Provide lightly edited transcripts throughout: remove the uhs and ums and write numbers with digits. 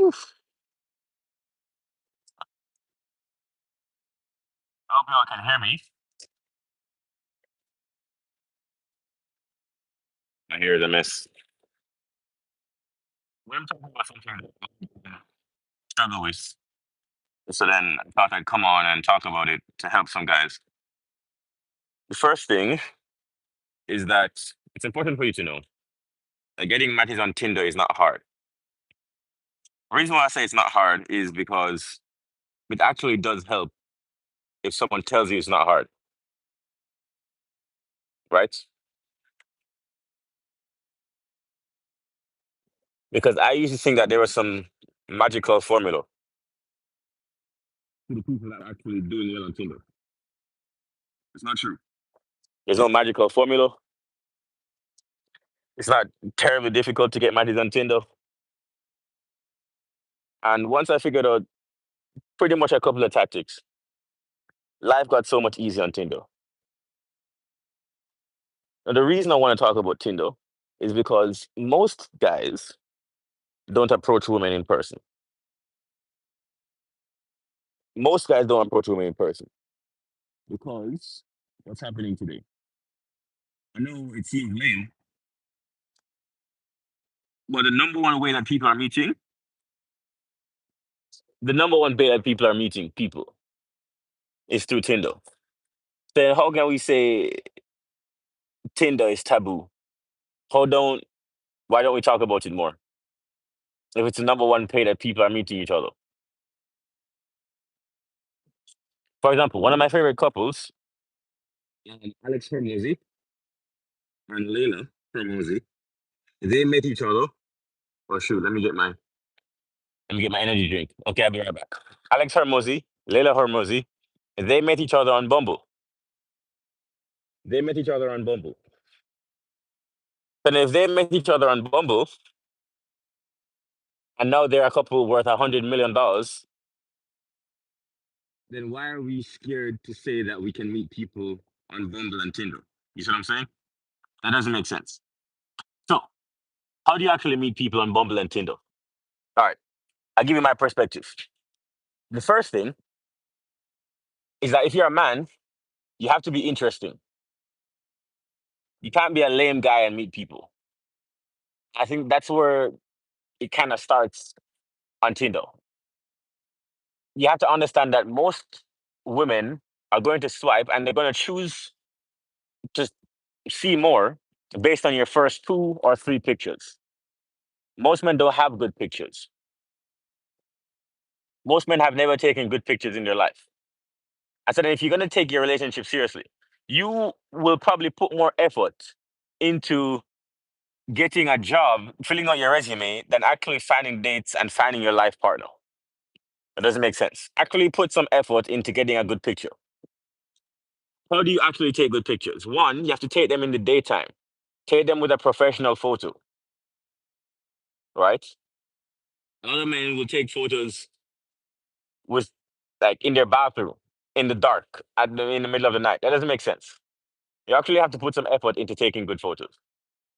Oof. I hope y'all can hear me. I hear the miss. We're talking about something that I struggle with. So then I thought I'd come on and talk about it to help some guys. The first thing is that it's important for you to know that getting matches on Tinder is not hard. The reason why I say it's not hard is because it actually does help if someone tells you it's not hard, right? Because I used to think that there was some magical formula to the people that are actually doing well on Tinder. It's not true. There's no magical formula. It's not terribly difficult to get matches on Tinder. And once I figured out pretty much a couple of tactics, life got so much easier on Tinder. Now, the reason I want to talk about Tinder is because most guys don't approach women in person. Most guys don't approach women in person because what's happening today? I know it seems lame, but the number one way that people are meeting, the number one way that people are meeting people is through Tinder. Then how can we say Tinder is taboo? How don't Why don't we talk about it more? If it's the number one way that people are meeting each other. For example, one of my favorite couples, Alex Hormozy and Layla Hormozy, they met each other. Oh shoot, let me get my energy drink. Okay, I'll be right back. Alex Hormozy, Layla Hormozy, they met each other on Bumble. They met each other on Bumble. And if they met each other on Bumble and now they're a couple worth $100 million, then why are we scared to say that we can meet people on Bumble and Tinder? You see what I'm saying? That doesn't make sense. So, how do you actually meet people on Bumble and Tinder? All right, I'll give you my perspective. The first thing is that if you're a man, you have to be interesting. You can't be a lame guy and meet people. I think that's where it kind of starts on Tinder. You have to understand that most women are going to swipe and they're going to choose to see more based on your first two or three pictures. Most men don't have good pictures. Most men have never taken good pictures in their life. I said, if you're going to take your relationship seriously, you will probably put more effort into getting a job, filling out your resume, than actually finding dates and finding your life partner. That doesn't make sense. Actually, put some effort into getting a good picture. How do you actually take good pictures? One, you have to take them in the daytime. Take them with a professional photo, right? Other men will take photos with, like, in their bathroom, in the dark, in the middle of the night. That doesn't make sense. You actually have to put some effort into taking good photos.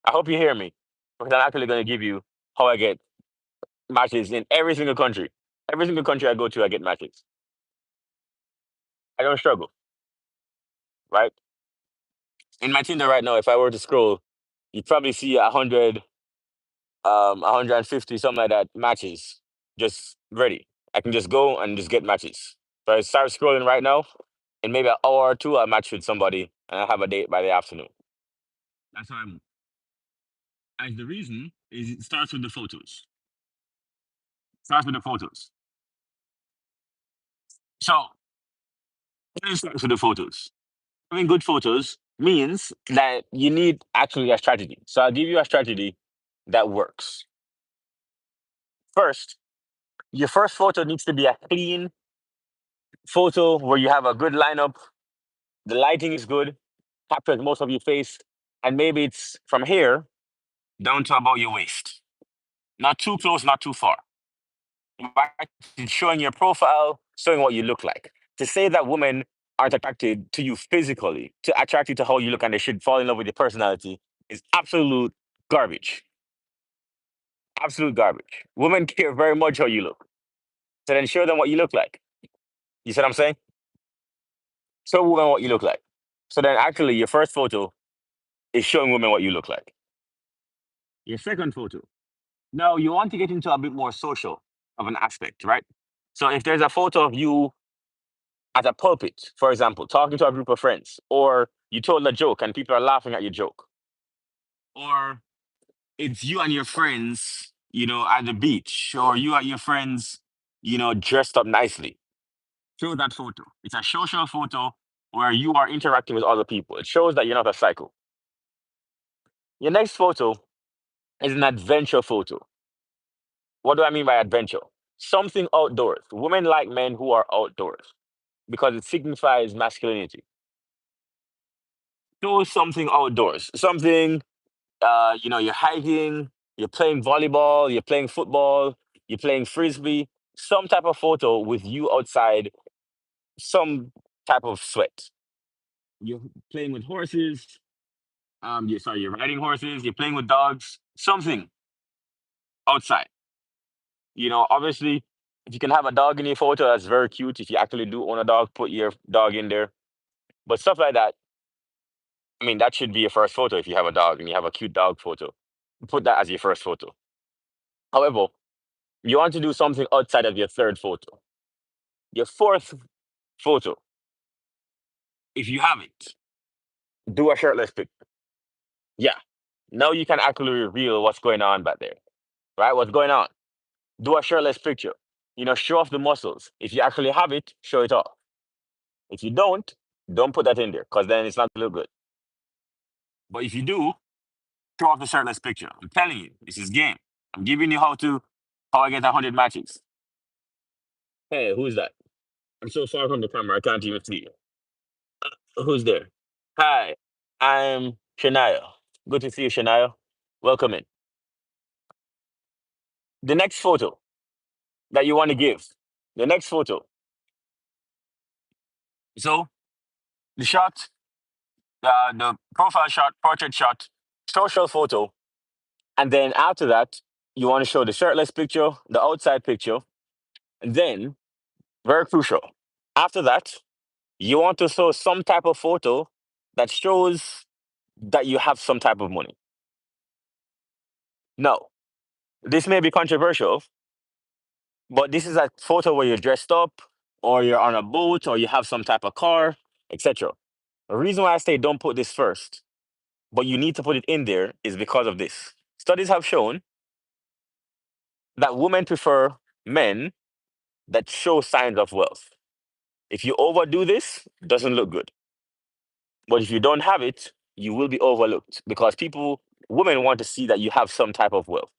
I hope you hear me, because I'm actually going to give you how I get matches in every single country. Every single country I go to, I get matches. I don't struggle, right? In my Tinder right now, if I were to scroll, you'd probably see 150, something like that, matches just ready. I can just go and just get matches. So I start scrolling right now, in maybe an hour or two, I'll match with somebody and I'll have a date by the afternoon. That's how I move. And the reason is it starts with the photos. Starts with the photos. So it starts with the photos. Having good photos means that you need actually a strategy. So I'll give you a strategy that works. First, your first photo needs to be a clean photo where you have a good lineup, the lighting is good, captures most of your face, and maybe it's from here down to about your waist. Not too close, not too far. Right? It's showing your profile, showing what you look like. To say that women aren't attracted to you physically, to attract you to how you look and they should fall in love with your personality is absolute garbage. Absolute garbage. Women care very much how you look. So then show them what you look like. You see what I'm saying? Show women what you look like. So then actually your first photo is showing women what you look like. Your second photo. Now you want to get into a bit more social of an aspect, right? So if there's a photo of you at a pulpit, for example, talking to a group of friends, or you told a joke and people are laughing at your joke, or it's you and your friends, at the beach, or you and your friends, dressed up nicely. Show that photo. It's a social photo where you are interacting with other people. It shows that you're not a psycho. Your next photo is an adventure photo. What do I mean by adventure? Something outdoors. Women like men who are outdoors because it signifies masculinity. Do something outdoors. Something, you're hiking, you're playing volleyball, you're playing football, you're playing frisbee. Some type of photo with you outside, some type of sweat. You're playing with horses. You're riding horses. You're playing with dogs. Something outside. Obviously, if you can have a dog in your photo, that's very cute. If you actually do own a dog, put your dog in there. But stuff like that, I mean, that should be your first photo if you have a dog and you have a cute dog photo. Put that as your first photo. However, you want to do something outside of your third photo. Your fourth photo, if you have it, do a shirtless pic. Yeah. Now you can actually reveal what's going on back there, right? What's going on? Do a shirtless picture. Show off the muscles. If you actually have it, show it off. If you don't put that in there because then it's not gonna look good. But if you do, show off the shirtless picture. I'm telling you, this is game. I'm giving you how I get 100 matches. Hey, who's that? I'm so far from the camera, I can't even see you. Who's there? Hi, I'm Shania. Good to see you, Shania. Welcome in. The next photo that you want to give. The next photo. So the shot, the profile shot, portrait shot, social photo, and then after that, you want to show the shirtless picture, the outside picture, and then very crucial. After that, you want to show some type of photo that shows that you have some type of money. No, this may be controversial, but this is a photo where you're dressed up, or you're on a boat, or you have some type of car, etc. The reason why I say don't put this first, but you need to put it in there is because of this. Studies have shown that women prefer men that show signs of wealth. If you overdo this, it doesn't look good. But if you don't have it, you will be overlooked because women want to see that you have some type of wealth.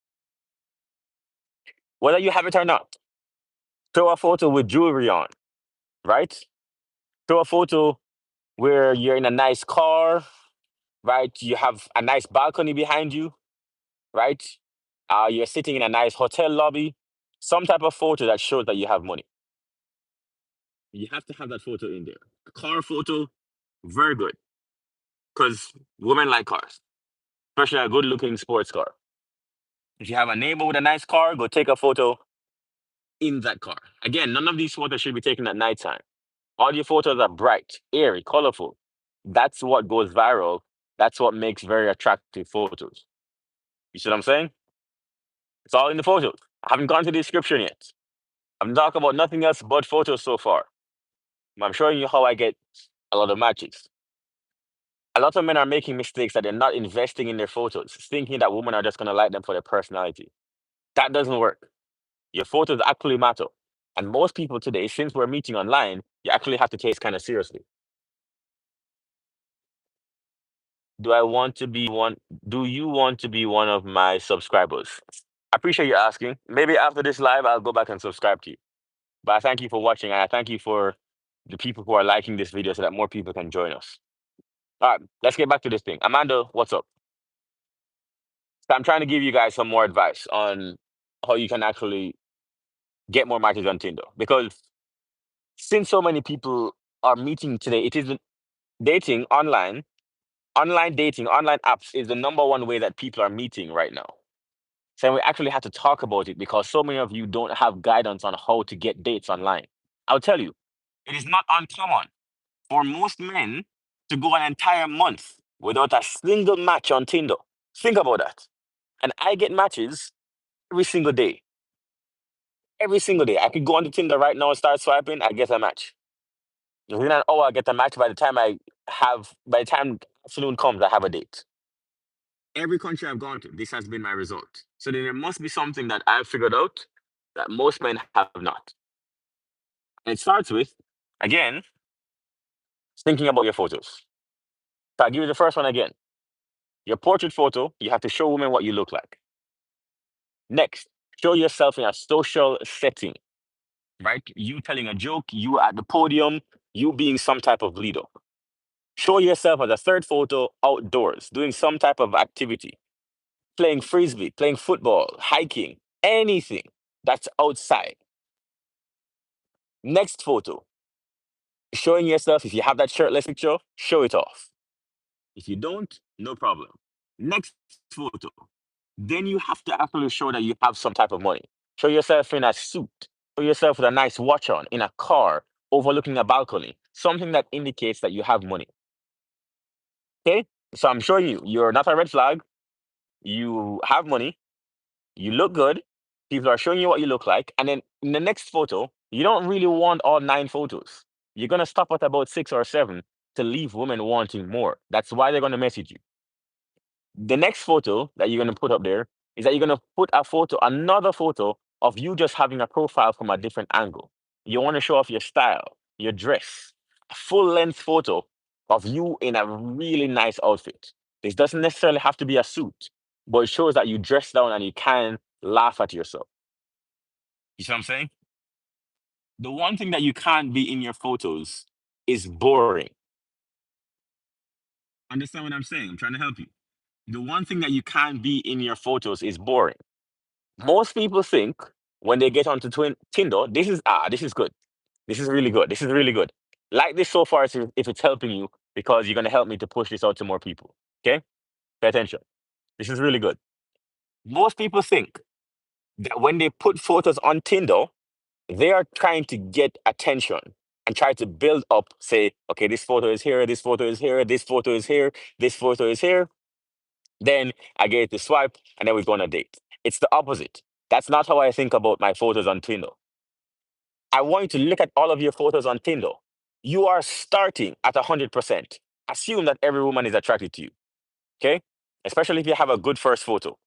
Whether you have it or not, show a photo with jewelry on, right? Show a photo where you're in a nice car, right? You have a nice balcony behind you, right? You're sitting in a nice hotel lobby. Some type of photo that shows that you have money. You have to have that photo in there. A car photo, very good, because women like cars, especially a good-looking sports car. If you have a neighbor with a nice car, go take a photo in that car. Again, none of these photos should be taken at nighttime. All your photos are bright, airy, colorful. That's what goes viral. That's what makes very attractive photos. You see what I'm saying? It's all in the photos. I haven't gone to the description yet. I'm talking about nothing else but photos so far. I'm showing you how I get a lot of matches. A lot of men are making mistakes that they're not investing in their photos, thinking that women are just going to like them for their personality. That doesn't work. Your photos actually matter. And most people today, since we're meeting online, you actually have to take this kind of seriously. Do I want to be one? Do you want to be one of my subscribers? I appreciate you asking. Maybe after this live, I'll go back and subscribe to you. But I thank you for watching, and I thank you for the people who are liking this video so that more people can join us. All right, let's get back to this thing. Amanda, what's up? So I'm trying to give you guys some more advice on how you can actually get more matches on Tinder. Because since so many people are meeting today, it is dating online dating, online apps is the number one way that people are meeting right now. So we actually had to talk about it because so many of you don't have guidance on how to get dates online. I'll tell you, it is not uncommon for most men to go an entire month without a single match on Tinder. Think about that. And I get matches every single day. Every single day. I could go on the Tinder right now and start swiping, I get a match. Within an hour, I get a match. By the time afternoon comes, I have a date. Every country I've gone to, this has been my result. So then there must be something that I've figured out that most men have not. And it starts with, again, thinking about your photos. So I'll give you the first one again. Your portrait photo, you have to show women what you look like. Next, show yourself in a social setting, right? You telling a joke, you at the podium, you being some type of leader. Show yourself as a third photo outdoors, doing some type of activity, playing frisbee, playing football, hiking, anything that's outside. Next photo, showing yourself. If you have that shirtless picture, show it off. If you don't, no problem. Next photo, then you have to actually show that you have some type of money. Show yourself in a suit. Show yourself with a nice watch on, in a car, overlooking a balcony. Something that indicates that you have money. Okay? So I'm showing you, you're not a red flag. You have money. You look good. People are showing you what you look like. And then in the next photo, you don't really want all 9 photos. You're going to stop at about 6 or 7 to leave women wanting more. That's why they're going to message you. The next photo that you're going to put up there is that you're going to put another photo of you just having a profile from a different angle. You want to show off your style, your dress, a full length photo of you in a really nice outfit. This doesn't necessarily have to be a suit, but it shows that you dress down and you can laugh at yourself. You see what I'm saying? The one thing that you can't be in your photos is boring. Understand what I'm saying? I'm trying to help you. The one thing that you can't be in your photos is boring. Most people think when they get onto Tinder, this is good. This is really good. This is really good. Like this so far if it's helping you because you're gonna help me to push this out to more people. Okay? Pay attention. This is really good. Most people think that when they put photos on Tinder, they are trying to get attention and try to build up, say, okay, this photo is here, this photo is here, this photo is here, this photo is here. Then I get to swipe and then we go on a date. It's the opposite. That's not how I think about my photos on Tinder. I want you to look at all of your photos on Tinder. You are starting at 100%. Assume that every woman is attracted to you, okay? Especially if you have a good first photo.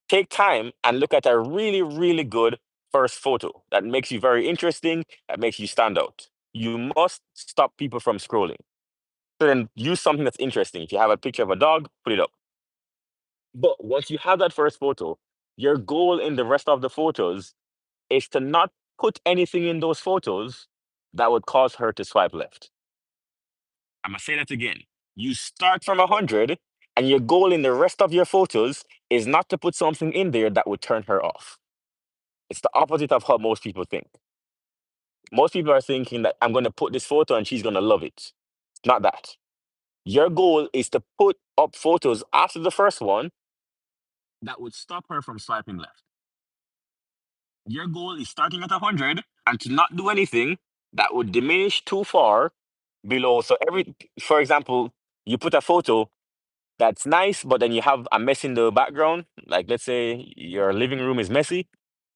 Take time and look at a really, really good first photo that makes you very interesting, that makes you stand out. You must stop people from scrolling. So then use something that's interesting. If you have a picture of a dog, put it up. But once you have that first photo, your goal in the rest of the photos is to not put anything in those photos that would cause her to swipe left. I'm gonna say that again. You start from 100, and your goal in the rest of your photos is not to put something in there that would turn her off. It's the opposite of how most people think. Most people are thinking that I'm gonna put this photo and she's gonna love it. Not that. Your goal is to put up photos after the first one that would stop her from swiping left. Your goal is starting at 100 and to not do anything that would diminish too far below. So for example, you put a photo that's nice, but then you have a mess in the background. Like let's say your living room is messy.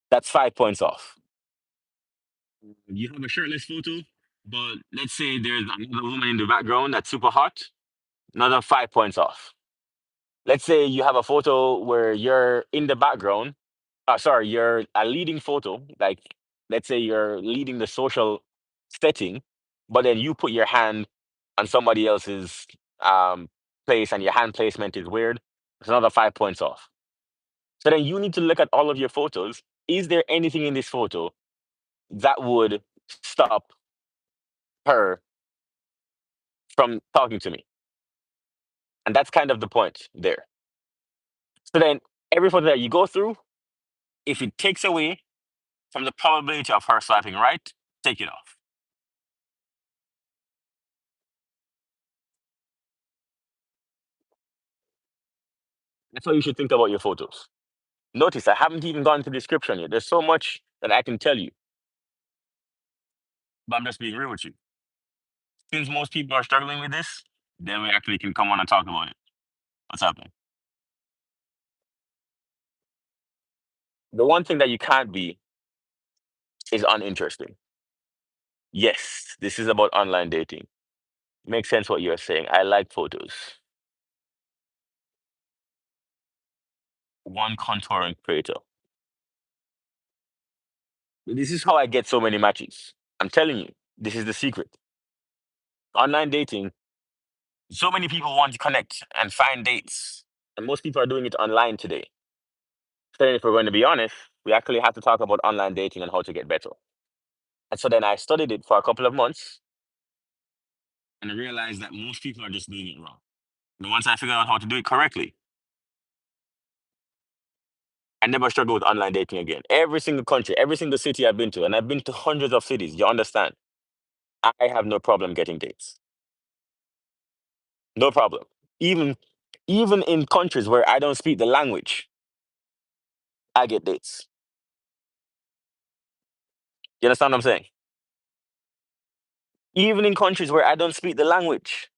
That's 5 points off. You have a shirtless photo, but let's say there's another woman in the background that's super hot. Another 5 points off. Let's say you have a photo where you're in the background. Sorry, you're a leading photo. Like, let's say you're leading the social setting, but then you put your hand on somebody else's um, place and your hand placement is weird. It's another 5 points off. So then you need to look at all of your photos. Is there anything in this photo that would stop her from talking to me? And that's kind of the point there. So then every photo that you go through, if it takes away from the probability of her swiping right, take it off. That's how you should think about your photos. Notice I haven't even gone to the description yet. There's so much that I can tell you, but I'm just being real with you. Since most people are struggling with this, then we actually can come on and talk about it. What's happening? The one thing that you can't be is uninteresting. Yes, this is about online dating. Makes sense what you're saying. I like photos. One contouring creator. This is how I get so many matches. I'm telling you, this is the secret. Online dating, so many people want to connect and find dates. And most people are doing it online today. So if we're going to be honest, we actually have to talk about online dating and how to get better. And so then I studied it for a couple of months and I realized that most people are just doing it wrong. But once I figured out how to do it correctly, I never struggled with online dating again. Every single country, every single city I've been to, and I've been to hundreds of cities, you understand, I have no problem getting dates. No problem. Even even in countries where I don't speak the language, I get dates. You understand what I'm saying? Even in countries where I don't speak the language,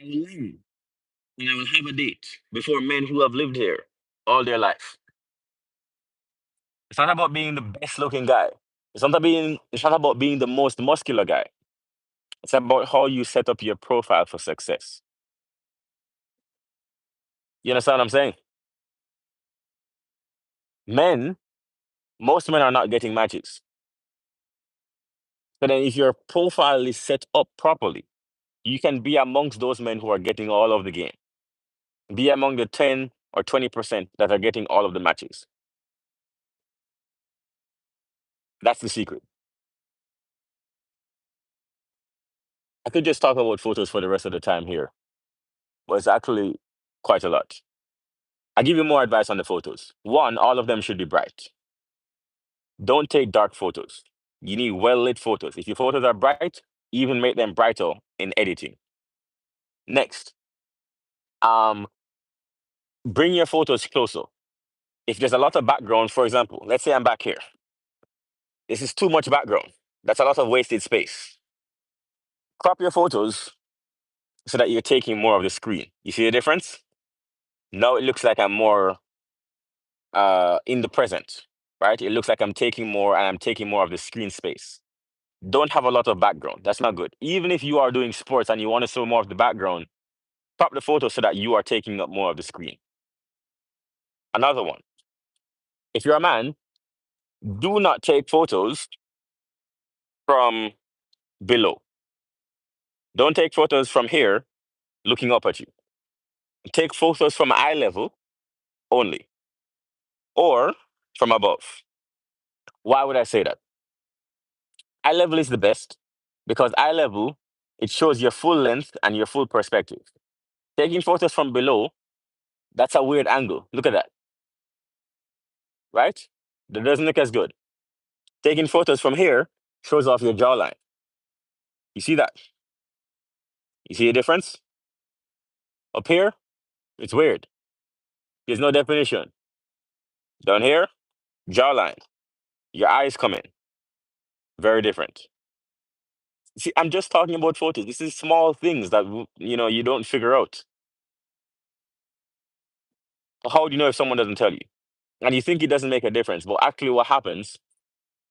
I will learn and I will have a date before men who have lived here all their life. It's not about being the best looking guy. It's not about being the most muscular guy. It's about how you set up your profile for success. You understand what I'm saying? Men, most men are not getting matches. So then if your profile is set up properly, you can be amongst those men who are getting all of the game. Be among the 10 or 20% that are getting all of the matches. That's the secret. I could just talk about photos for the rest of the time here, but it's actually quite a lot. I give you more advice on the photos. One, all of them should be bright. Don't take dark photos. You need well lit photos. If your photos are bright, even make them brighter in editing. Next, um, bring your photos closer. If there's a lot of background, for example, let's say I'm back here. This is too much background. That's a lot of wasted space. Crop your photos so that you're taking more of the screen. You see the difference? Now it looks like I'm more in the present, right? It looks like I'm taking more and I'm taking more of the screen space. Don't have a lot of background. That's not good. Even if you are doing sports and you want to show more of the background, crop the photo so that you are taking up more of the screen. Another one. If you're a man, do not take photos from below. Don't take photos from here looking up at you. Take photos from eye level only or from above. Why would I say that? Eye level is the best because eye level, it shows your full length and your full perspective. Taking photos from below, that's a weird angle. Look at that, right? That doesn't look as good. Taking photos from here shows off your jawline. You see that? You see a difference? Up here, it's weird. There's no definition. Down here, jawline. Your eyes come in. Very different. See, I'm just talking about photos. This is small things that you don't figure out. How do you know if someone doesn't tell you? And you think it doesn't make a difference, but actually, what happens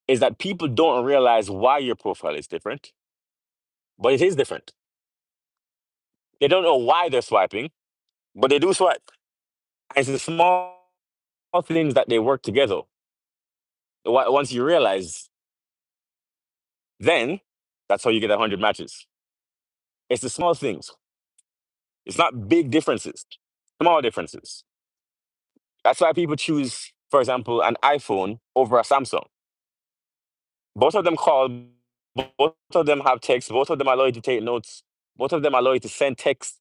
is that people don't realize why your profile is different, but it is different. They don't know why they're swiping, but they do swipe. And it's the small things that they work together. Once you realize, then that's how you get 100 matches. It's the small things. It's not big differences, small differences. That's why people choose, for example, an iPhone over a Samsung. Both of them call, both of them have text, both of them allow you to take notes, both of them allow you to send text.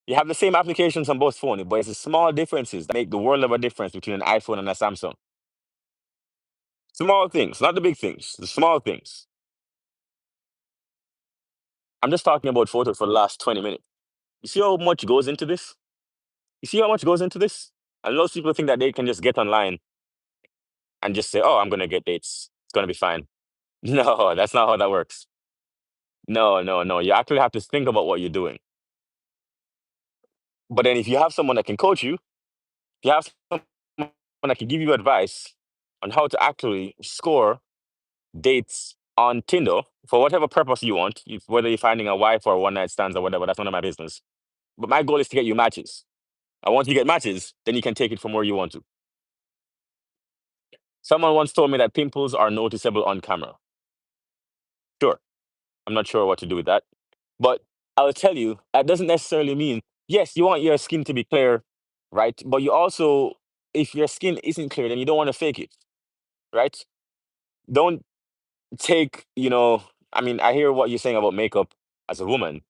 You have the same applications on both phones, but it's the small differences that make the world of a difference between an iPhone and a Samsung. Small things, not the big things, the small things. I'm just talking about photos for the last 20 minutes. You see how much goes into this? You see how much goes into this? And most people think that they can just get online and just say, "Oh, I'm gonna get dates. It's gonna be fine." No, that's not how that works. No, no, no. You actually have to think about what you're doing. But then if you have someone that can coach you, if you have someone that can give you advice on how to actually score dates on Tinder for whatever purpose you want, whether you're finding a wife or one night stands or whatever, that's none of my business. But my goal is to get you matches. And once you get matches, then you can take it from where you want to. Someone once told me that pimples are noticeable on camera. Sure, I'm not sure what to do with that. But I'll tell you, that doesn't necessarily mean, yes, you want your skin to be clear, right? But you also, if your skin isn't clear, then you don't want to fake it, right? Don't take, I mean, I hear what you're saying about makeup as a woman,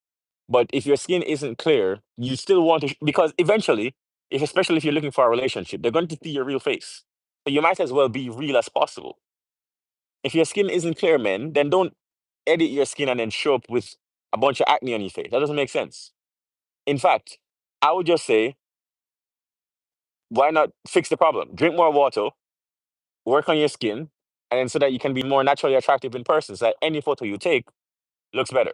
but if your skin isn't clear, you still want to, because eventually, especially if you're looking for a relationship, they're going to see your real face. So you might as well be real as possible. If your skin isn't clear, man, then don't edit your skin and then show up with a bunch of acne on your face. That doesn't make sense. In fact, I would just say, why not fix the problem? Drink more water, work on your skin, and then so that you can be more naturally attractive in person, so that any photo you take looks better.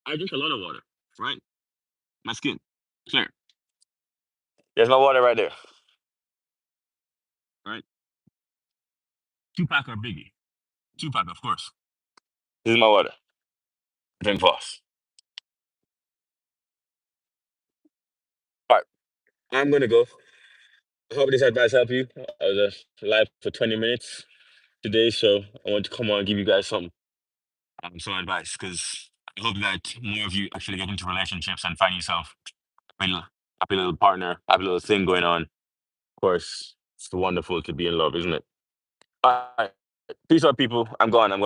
I drink a lot of water, right? My skin, clear. There's my water right there, right? Two pack or biggie? Two pack, of course. This is my water. Drink fast. All right, I'm gonna go. I hope this advice helped you. I was live for 20 minutes today, so I want to come on and give you guys some advice because I hope that more of you actually get into relationships and find yourself a happy little partner, happy little thing going on. Of course, it's wonderful to be in love, isn't it? All right. Peace out, people. I'm gone.